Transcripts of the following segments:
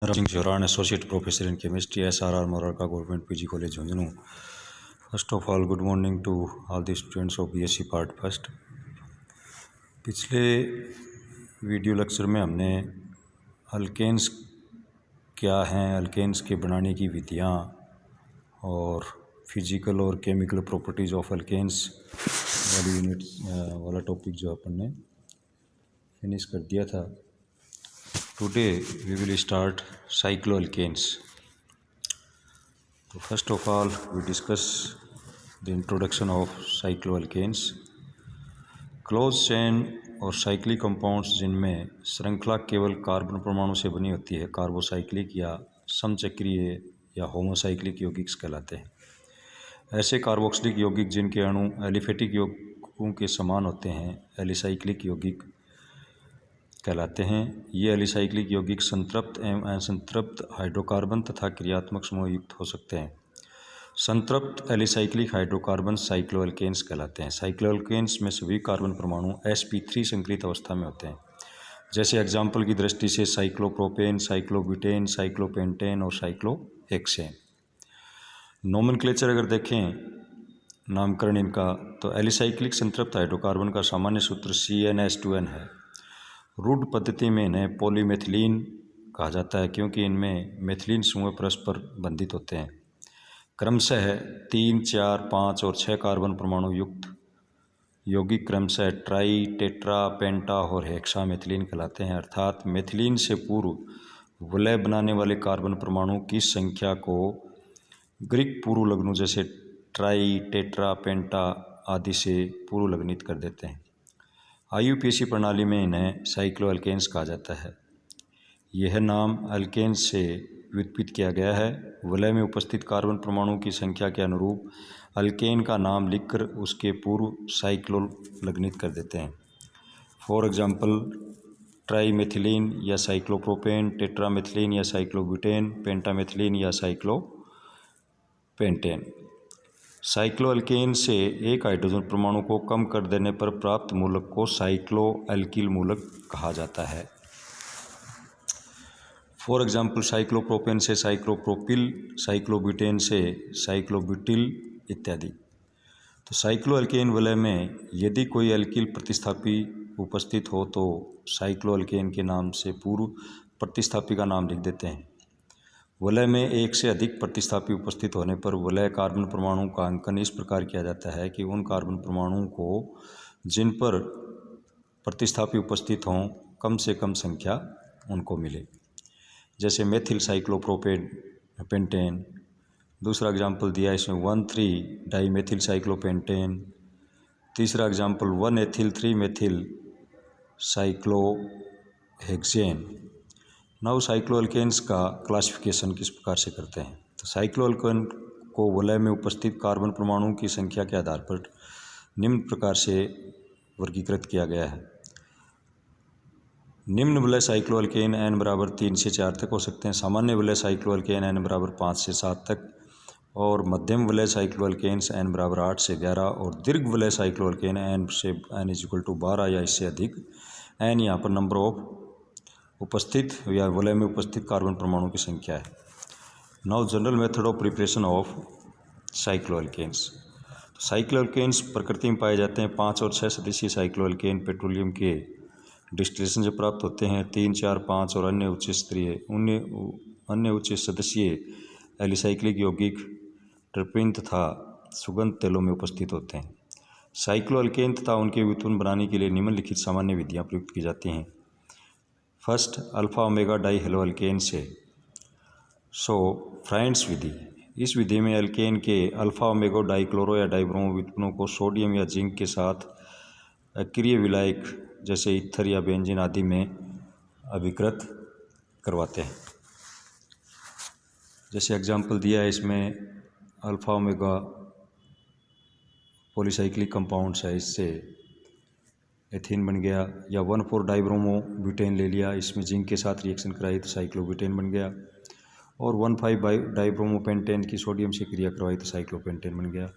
Singh Joran, associate professor in chemistry, SRR Morarka government PG college Jhunjhunu. First of all good morning to all the students of BSc part first. पिछले video lecture में हमने alkanes क्या हैं, alkanes के बनाने की विधियाँ और फिजिकल और केमिकल प्रॉपर्टीज़ ऑफ अल्केन्स वाली यूनिट वाला टॉपिक जो अपन ने फिनिश कर दिया था। Today we will start cycloalkanes. So first of all we discuss the introduction of cycloalkanes. Close chain और साइक्लिक कंपाउंड्स जिनमें श्रृंखला केवल कार्बन परमाणु से बनी होती है कार्बोसाइक्लिक या समचक्रीय या होमोसाइक्लिक यौगिक कहलाते हैं। ऐसे कार्बोक्सिलिक यौगिक जिनके अणु एलिफेटिक यौगिकों के समान होते हैं एलिसाइक्लिक यौगिक कहलाते हैं। ये एलिसाइक्लिक यौगिक संतृप्त एवं असंतृप्त हाइड्रोकार्बन तथा क्रियात्मक समूह युक्त हो सकते हैं। संतृप्त एलिसाइक्लिक हाइड्रोकार्बन साइक्लोअल्केन्स कहलाते हैं। साइक्लोअल्केन्स में सभी कार्बन परमाणु sp3 संकलित अवस्था में होते हैं। जैसे एग्जाम्पल की दृष्टि से साइक्लोप्रोपेन, साइक्लोब्यूटेन, साइक्लोपेंटेन और साइक्लोहेक्सेन। नोमेनक्लेचर अगर देखें नामकरण इनका, तो एलिसाइक्लिक संतृप्त हाइड्रोकार्बन का सामान्य सूत्र CnH2n है। रूढ़ पद्धति में इन्हें पॉलीमेथिलीन कहा जाता है क्योंकि इनमें मेथिलीन समूह परस्पर बंधित होते हैं। क्रमशः 3, 4, 5 और 6 कार्बन परमाणु युक्त यौगिक क्रमशः ट्राई, टेट्रा, पेंटा और हेक्सामेथिलीन कहलाते हैं। अर्थात मेथिलीन से पूर्व विलय बनाने वाले कार्बन परमाणु की संख्या को ग्रीक पूर्व लग्नों जैसे ट्राई, टेट्रा, पेंटा आदि से पूर्व लग्नित कर देते हैं। IUPAC प्रणाली में इन्हें साइक्लोअल्केन्स कहा जाता है। यह नाम अल्केन्स से व्युत्पन्न किया गया है। विलय में उपस्थित कार्बन परमाणु की संख्या के अनुरूप अल्केन का नाम लिखकर उसके पूर्व साइक्लो लग्नित कर देते हैं। फॉर एग्जांपल ट्राईमेथिलीन या साइक्लोप्रोपेन, टेट्रामेथिलीन या साइक्लोब्यूटेन, पेंटामेथिलीन या साइक्लोपेंटेन। साइक्लोअल्केन से एक हाइड्रोजन परमाणु को कम कर देने पर प्राप्त मूलक को साइक्लोएल्किल मूलक कहा जाता है। फॉर एग्जांपल साइक्लोप्रोपेन से साइक्लोप्रोपिल, साइक्लोब्यूटेन से साइक्लोब्यूटिल इत्यादि। तो साइक्लोअल्केन विलय में यदि कोई एल्किल प्रतिस्थापी उपस्थित हो तो साइक्लोअल्केन के नाम से पूर्व प्रतिस्थापी का नाम लिख देते हैं। विलय में एक से अधिक प्रतिस्थापी उपस्थित होने पर विलय कार्बन परमाणु का अंकन इस प्रकार किया जाता है कि उन कार्बन परमाणुओं को जिन पर प्रतिस्थापी उपस्थित हों कम से कम संख्या उनको मिले। जैसे मेथिल साइक्लोप्रोपेन पेंटेन। दूसरा एग्जाम्पल दिया इसमें 1,3 डाईमेथिल साइक्लोपेंटेन। तीसरा example 1 ethyl 3 methyl cyclohexane. Now cycloalkanes का क्लासिफिकेशन किस प्रकार से करते हैं। तो साइक्लोअल्केन को विलय में उपस्थित कार्बन परमाणुओं की संख्या के आधार पर निम्न प्रकार से वर्गीकृत किया गया है। निम्न विलय साइक्लोअल्केन n बराबर 3 से 4 तक हो सकते हैं। सामान्य विलय साइक्लोअल्केन n बराबर 5 से 7 तक और मध्यम विलय साइक्लोअल्केन्स n बराबर 8 से 11 और दीर्घ विलय साइक्लोअल्केन n = 12 या इससे अधिक। n यहाँ पर नंबर ऑफ उपस्थित या विलय में उपस्थित कार्बन परमाणु की संख्या है। Now general method of preparation of cycloalkanes. Cycloalkanes प्रकृति में पाए जाते हैं। 5 और 6 सदस्यीय साइक्लोअल्केन पेट्रोलियम के डिस्टिलेशन से प्राप्त होते हैं। 3, 4, 5 और अन्य उच्च सदस्यीय एलिसाइक्लिक यौगिक टर्पीन तथा सुगंध तेलों में उपस्थित होते हैं। साइक्लोअल्केन तथा उनके व्युत्पन्न बनाने के लिए निम्नलिखित सामान्य विधियाँ प्रयुक्त की जाती हैं। फर्स्ट, अल्फा ओमेगा डाई हेलोअल्केन से फ्राइंड्स विधि। इस विधि में अल्केन के अल्फा ओमेगा डाइक्लोरो या डाइब्रोमो व्युत्पन्नों को सोडियम या जिंक के साथ अक्रिय विलायक जैसे ईथर या बेंजीन आदि में अभिकृत करवाते हैं। जैसे एग्जाम्पल दिया है इसमें अल्फा ओमेगा पॉलीसाइक्लिक कंपाउंड्स है, इससे एथीन बन गया। या 1,4 डाइब्रोमो ब्यूटेन ले लिया, इसमें जिंक के साथ रिएक्शन कराई तो साइक्लोब्यूटेन बन गया। और 1,5 डाइब्रोमो पेंटेन की सोडियम से क्रिया करवाई तो साइक्लोपेंटेन बन गया।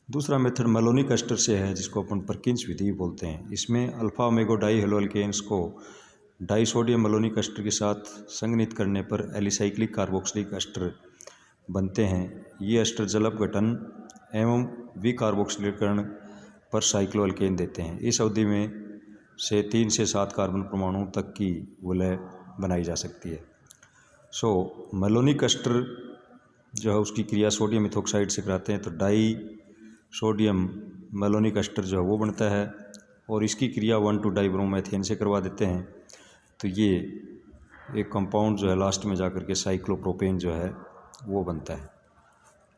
दूसरा मेथड मेलोनिक एस्टर से है जिसको अपन परकिंस विधि बोलते हैं। इसमें अल्फा ओमेगा डाई हेलोअल्केन्स को डाई सोडियम मैलोनिक एस्टर के साथ संघनित करने पर एलिसाइक्लिक कार्बोक्सिलिक एस्टर बनते हैं। ये एस्टर जल अपघटन एवं विकार्बोक्सिलीकरण पर साइक्लोअल्केन देते हैं। इस अवधि में से 3 से 7 कार्बन परमाणु तक की विलय बनाई जा सकती है। मैलोनिक एस्टर जो है उसकी क्रिया सोडियम इथोक्साइड से कराते हैं तो डाई सोडियम मैलोनिक एस्टर जो है वो बनता है, और इसकी क्रिया 1,2 डाइब्रोमीथेन से करवा देते हैं तो ये एक कंपाउंड जो है लास्ट में जाकर के साइक्लोप्रोपेन जो है वो बनता है।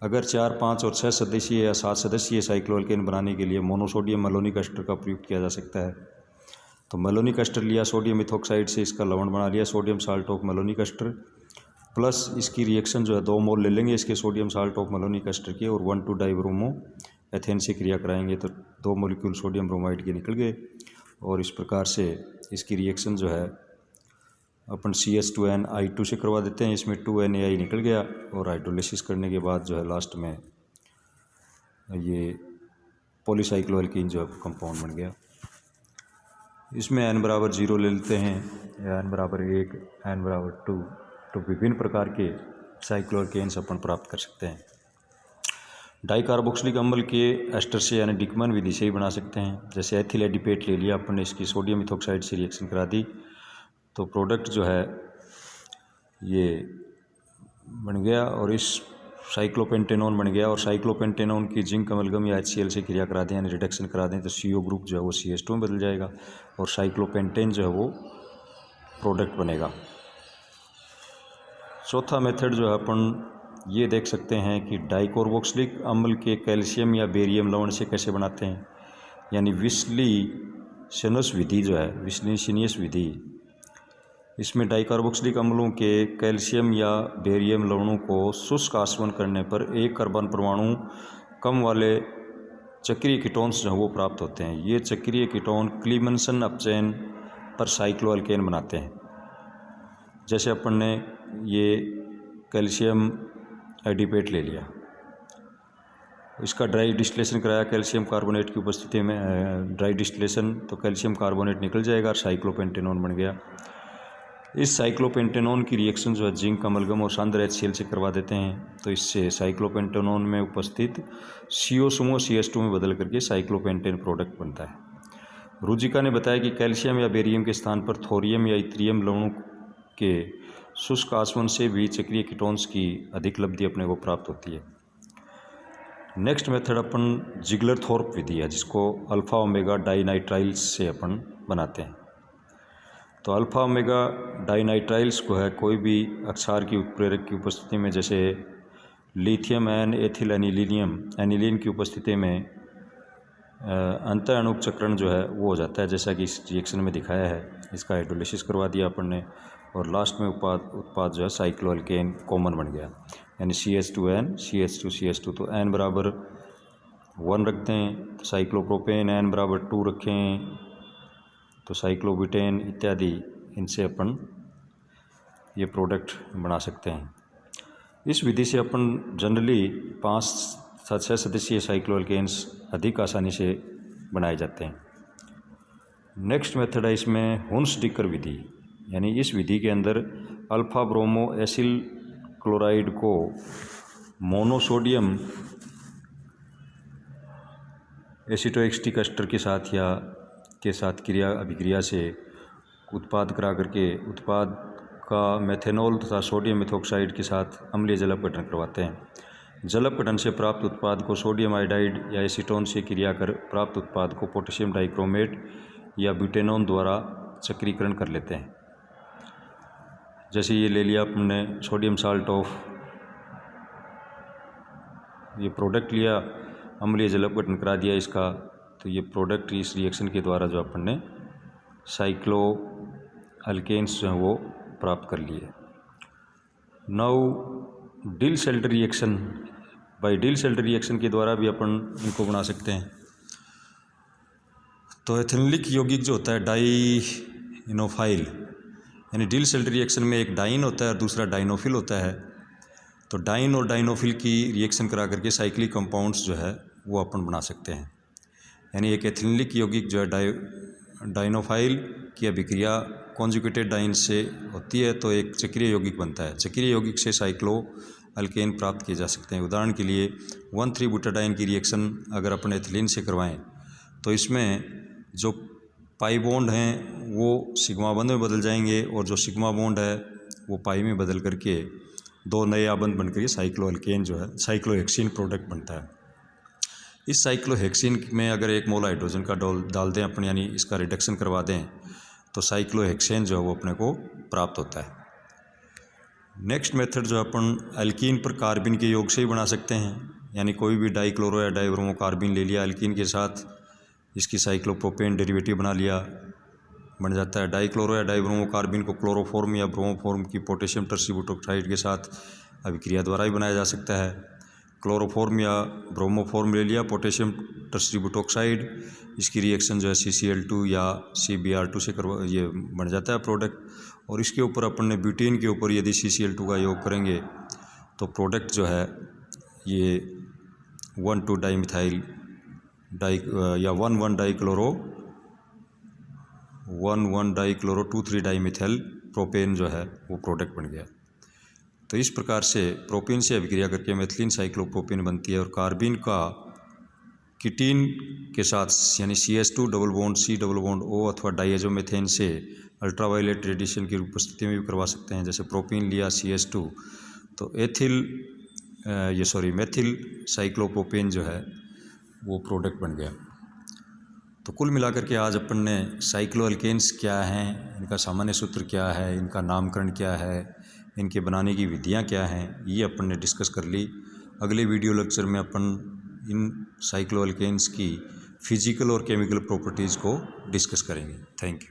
अगर 4, 5 और 6 सदस्यीय या 7 सदस्यीय साइक्लोअल्केन बनाने के लिए मोनोसोडियम मैलोनिक एस्टर का प्रयोग किया जा सकता है। तो मैलोनिक एस्टर लिया, सोडियम इथोक्साइड से इसका लवण बना लिया, sodium salt of malonic ester, plus इसकी रिएक्शन जो है 2 मोल ले लेंगे इसके sodium salt of malonic ester के और 1,2 डाइब्रोमो एथेन से क्रिया कराएंगे तो 2 मोलिक्यूल सोडियम ब्रोमाइड के निकल गए, और इस प्रकार से इसकी रिएक्शन जो है अपन CH2NI2 से करवा देते हैं। इसमें 2NAI निकल गया और हाइड्रोलिसिस करने के बाद जो है लास्ट में ये पॉलीसाइक्लोअल्कीन जो है कंपाउंड बन गया। इसमें n=0 ले लेते हैं या n=1, n=2, तो विभिन्न प्रकार के साइक्लोअल्केन्स अपन प्राप्त कर सकते हैं। डाइकार्बोक्सिलिक अम्ल के एस्टर से यानी डिकमन विधि से ही बना सकते हैं। जैसे एथिल एडिपेट ले लिया अपन ने, इसकी सोडियम इथोक्साइड से रिएक्शन करा दी तो प्रोडक्ट जो है ये बन गया और इस साइक्लोपेंटेनोन बन गया, और साइक्लोपेंटेनोन की जिंक अमलगम या HCl से क्रिया करा दें यानी रिडक्शन करा दें तो CO ग्रुप जो है वो CH2 में बदल जाएगा और साइक्लोपेंटेन जो है वो प्रोडक्ट बनेगा। चौथा मेथड जो है अपन ये देख सकते हैं कि डाइकार्बोक्सिलिक अम्ल के कैल्शियम या बेरियम लवण से कैसे बनाते हैं, यानी विश्लेषणीय विधि जो है, विश्लेषणीय विधि, इसमें डाइकार्बोक्सिलिक अम्लों के कैल्शियम या बेरियम लवणों को शुष्क आसवन करने पर 1 कार्बन परमाणु कम वाले चक्रीय कीटोन्स जो वो प्राप्त होते हैं। ये चक्रीय कीटोन क्लीमंसन अपचयन पर साइक्लोअल्केन बनाते हैं। जैसे अपन ने ये कैल्शियम एडिपेट ले लिया, इसका ड्राई डिस्टिलेशन कराया कैल्शियम कार्बोनेट की उपस्थिति में, ड्राई डिस्टिलेशन तो कैल्शियम कार्बोनेट निकल जाएगा और साइक्लोपेंटेनोन बन गया। इस साइक्लोपेंटेनोन की रिएक्शन जो है जिंक अमलगम और सांद्र HCl से करवा देते हैं तो इससे साइक्लोपेंटेनोन में उपस्थित CO समूह CH2 में बदल करके साइक्लोपेंटेन प्रोडक्ट बनता है। रुजिका ने बताया कि कैल्शियम या बेरियम के स्थान पर थोरियम या इथ्रियम लवणों के शुष्क आसवन से भी चक्रीय कीटोन्स की अधिक लब्धि अपने को प्राप्त होती है। नेक्स्ट मेथड अपन जिग्लर-थोर्प विधि है जिसको अल्फा ओमेगा डाइनाइट्राइल्स से अपन बनाते हैं। तो अल्फा ओमेगा डाइनाइट्राइल्स को है कोई भी अक्षार की उत्प्रेरक की उपस्थिति में, जैसे लिथियम एन एथिल एनिलीन की उपस्थिति में अंतर अणुक चक्रण जो है वो हो जाता है, जैसा कि इस रिएक्शन में दिखाया है। इसका हाइड्रोलिसिस करवा दिया अपन ने और लास्ट में उत्पाद जो है साइक्लोअल्केन कॉमन बन गया, यानी CH2N CH2 तो n=1 रखते हैं, साइक्लोप्रोपेन n=2 रखें तो साइक्लोब्यूटेन इत्यादि, इनसे अपन ये प्रोडक्ट बना सकते हैं। इस विधि से अपन जनरली 5 से 6 सदस्यीय साइक्लोअल्केन्स अधिक आसानी से बनाए जाते हैं। नेक्स्ट मेथड है इसमें हुन्स-डिकर विधि, यानी इस विधि के अंदर अल्फा ब्रोमो एसिल क्लोराइड को मोनोसोडियम एसिटोएक्सिटिक एस्टर के साथ अभिक्रिया से उत्पाद करा करके उत्पाद का मेथेनॉल तथा सोडियम इथोक्साइड के साथ अम्लीय जल अपघटन करवाते हैं। जल अपघटन से प्राप्त उत्पाद को सोडियम आयोडाइड या एसीटोन से क्रिया कर प्राप्त उत्पाद को पोटेशियम डाइक्रोमेट या ब्यूटेनॉन द्वारा चक्रीकरण कर लेते हैं। जैसे ये ले लिया अपने सोडियम साल्ट ऑफ, ये प्रोडक्ट लिया, अम्लीय जल अपघटन करा दिया इसका, तो ये प्रोडक्ट इस रिएक्शन के द्वारा जो अपन ने साइक्लो अल्केन्स जो हैं वो प्राप्त कर लिए। Now Diels Alder reaction, by Diels Alder reaction के द्वारा भी अपन इनको बना सकते हैं। तो एथेनलिक यौगिक जो होता है डाइनोफाइल, यानी डिल-सेल्टर रिएक्शन में एक डाइन होता है और दूसरा डाइनोफिल होता है। तो डाइन और डाइनोफिल की रिएक्शन करा करके साइक्लिक कंपाउंड्स जो है वो अपन बना सकते हैं। यानी एक एथेनलिक यौगिक जो है डाइनोफाइल की अभिक्रिया कॉन्जुगेटेड डाइन से होती है तो एक चक्रीय यौगिक बनता है। चक्रीय यौगिक से साइक्लो अल्केन प्राप्त किए जा सकते हैं। उदाहरण के लिए 1,3-ब्यूटाडाइन की रिएक्शन अगर अपन एथिलीन से करवाएं तो इसमें जो पाई बॉन्ड हैं वो सिग्मा बंध में बदल जाएंगे और जो सिग्मा बॉन्ड है वो पाई में बदल करके 2 नए आबंध बनकर ये साइक्लोअल्केन जो है साइक्लोहेक्सीन प्रोडक्ट बनता है। इस साइक्लोहेक्सीन में अगर 1 मोल हाइड्रोजन का डाल दें अपन, यानी इसका रिडक्शन करवा दें, तो साइक्लोहेक्सेन जो है वो अपने को प्राप्त होता है। नेक्स्ट मेथड जो अपन एल्कीन पर कार्बिन के योग से ही बना सकते हैं, यानी कोई भी डाइक्लोरो या डाइब्रोमो कार्बिन ले लिया एल्कीन के साथ, इसकी साइक्लोप्रोपेन डेरिवेटिव बना लिया, बन जाता है। डाइक्लोरो या डाइब्रोमो कार्बिन को क्लोरोफॉर्म या ब्रोमोफॉर्म की पोटेशियम टर्सीब्यूटोक्साइड के साथ अभिक्रिया द्वारा भी बनाया जा सकता है। क्लोरोफॉर्म या ब्रोमोफॉर्म ले लिया, पोटेशियम टर्सीब्यूटोक्साइड, इसकी रिएक्शन जो है CCl2 या CBr2 से ये बन जाता है प्रोडक्ट। और इसके ऊपर अपन ने ब्यूटेन के ऊपर यदि CCl2 का योग करेंगे तो प्रोडक्ट जो है ये 1,2-डाइमिथाइल या 1,1-डाइक्लोरो 2,3-डाइमिथाइल प्रोपेन जो है वो प्रोडक्ट बन गया। तो इस प्रकार से प्रोपेन से अभिक्रिया करके मेथिलीन साइक्लोप्रोपेन बनती है। और कार्बिन का कीटीन के साथ यानी CH2 double bond C double bond O अथवा डाइएजोमेथेन से अल्ट्रावायलेट रेडिएशन की उपस्थिति में भी करवा सकते हैं। जैसे प्रोपेन लिया CH2 तो मेथिल साइक्लोप्रोपेन जो है वो प्रोडक्ट बन गया। तो कुल मिलाकर के आज अपन ने साइक्लोअल्केन्स क्या हैं, इनका सामान्य सूत्र क्या है, इनका नामकरण क्या है, इनके बनाने की विधियाँ क्या हैं, ये अपन ने डिस्कस कर ली। अगले वीडियो लेक्चर में अपन इन साइक्लोअल्केन्स की फिजिकल और केमिकल प्रॉपर्टीज़ को डिस्कस करेंगे। Thank you.